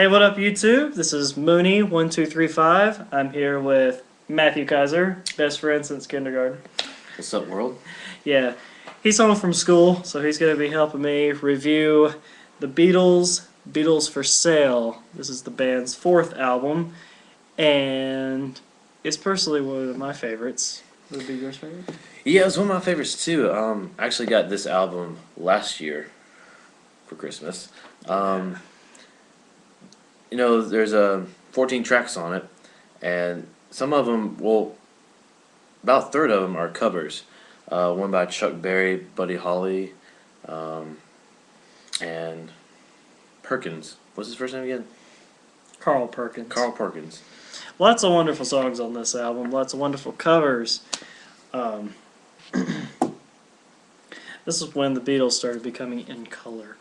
Hey, what up, YouTube? This is Mooney1235. I'm here with Matthew Kaiser, best friend since kindergarten. What's up, world? Yeah, he's home from school, so he's going to be helping me review the Beatles, Beatles for Sale. This is the band's fourth album, and it's personally one of my favorites. Would it be yours favorite? Yeah, it was one of my favorites too. I actually got this album last year for Christmas. There's 14 tracks on it, and some of them, well, about a third of them are covers. One by Chuck Berry, Buddy Holly, and Perkins. What's his first name again? Carl Perkins. Carl Perkins. Lots of wonderful songs on this album. Lots of wonderful covers. This is when the Beatles started becoming in color.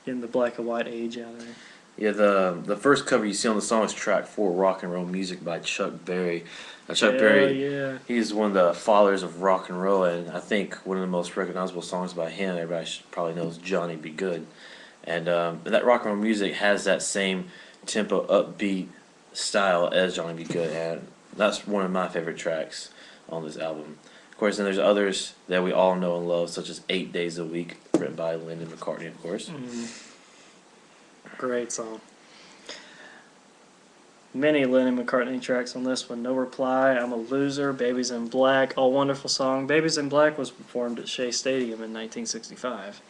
In the black and white age out there. Yeah, the first cover you see on the song is track 4, Rock and Roll Music by Chuck Berry. Chuck Berry, yeah. he's one of the fathers of rock and roll, and I think one of the most recognizable songs by him, everybody probably knows, Johnny Be Good. And that rock and roll music has that same tempo, upbeat style as Johnny Be Good, and that's one of my favorite tracks on this album. Of course, then there's others that we all know and love, such as 8 Days a Week, written by Lennon McCartney, of course. Great song. Many Lennon McCartney tracks on this one. No Reply, I'm a Loser, Babies in Black, all wonderful song. Babies in Black was performed at Shea Stadium in 1965.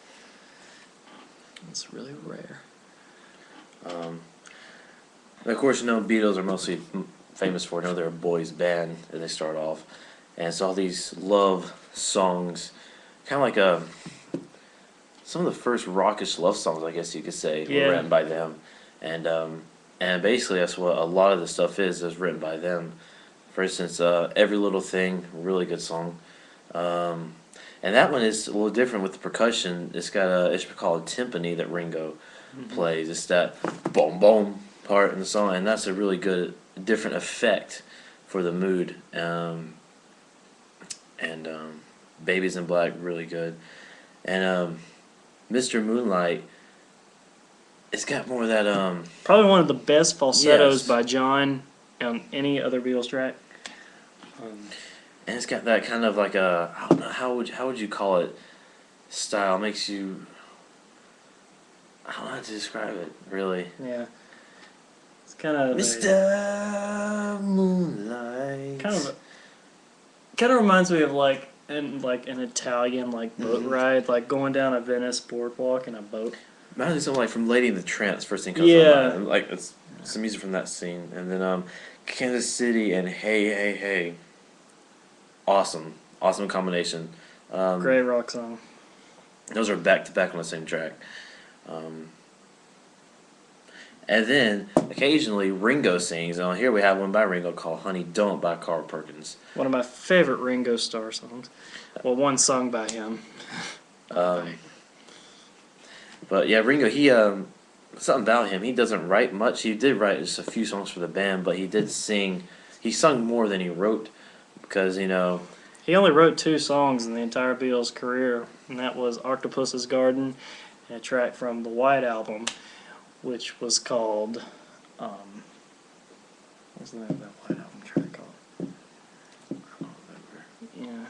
It's really rare. And of course, Beatles are mostly famous for, they're a boys band as they start off. And so all these love songs, kind of like some of the first rockish love songs, I guess you could say, were written by them. And basically that's what a lot of the stuff is written by them. For instance, Every Little Thing, really good song. And that one is a little different with the percussion. It's called a timpani that Ringo plays. It's that boom boom part in the song, and that's a really good different effect for the mood. Babies in Black, really good. And Mr. Moonlight, it's got more of that probably one of the best falsettos yes. by John on any other Beatles track. And it's got that kind of like a, I don't know, how would you call it, style. Makes you, I don't know how to describe it, really. Yeah. It's kind of Mr. Moonlight. Kind of reminds me of like an Italian boat ride, like going down a Venice boardwalk in a boat. Reminds me of something like from Lady in the Trance, first thing comes to mind. Like it's some music from that scene. And then Kansas City and Hey Hey Hey. Awesome combination. Great rock song. Those are back to back on the same track. And then occasionally Ringo sings. Here we have one by Ringo called Honey Don't by Carl Perkins. One of my favorite Ringo Starr songs. Well, one sung by him. But yeah, Ringo, he something about him. He doesn't write much. He did write just a few songs for the band, but he did sing. He sung more than he wrote because he only wrote 2 songs in the entire Beatles' career, and that was Octopus's Garden and a track from the White Album, which was called, what's the name of that White Album track called? I don't remember. Yeah.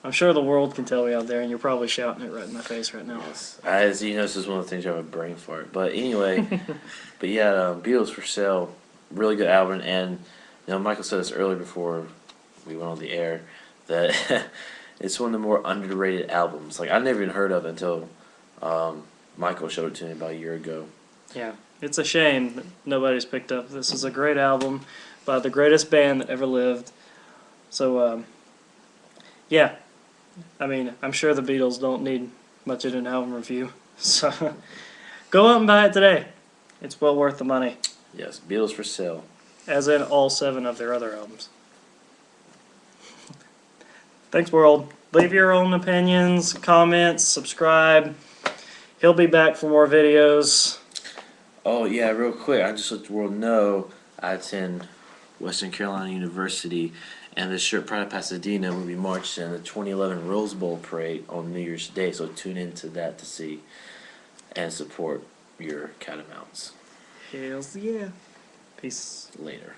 I'm sure the world can tell me out there, and you're probably shouting it right in my face right now. Yes. As you know, this is one of the things I have a brain fart. But anyway, Beatles for Sale, really good album, and Michael said this earlier before we went on the air, that it's one of the more underrated albums. Like, I never even heard of it until Michael showed it to me about a year ago. Yeah, it's a shame that nobody's picked up. This is a great album by the greatest band that ever lived. So, yeah, I mean, I'm sure the Beatles don't need much of an album review. So, go out and buy it today. It's well worth the money. Yes, Beatles for Sale. As in all 7 of their other albums. Thanks, world. Leave your own opinions, comments, subscribe. He'll be back for more videos. Oh, yeah, real quick, I just let the world know I attend Western Carolina University, and this shirt, Pride of Pasadena, will be marching in the 2011 Rose Bowl Parade on New Year's Day, so tune into that to see and support your catamounts. Hells yeah. Peace. Later.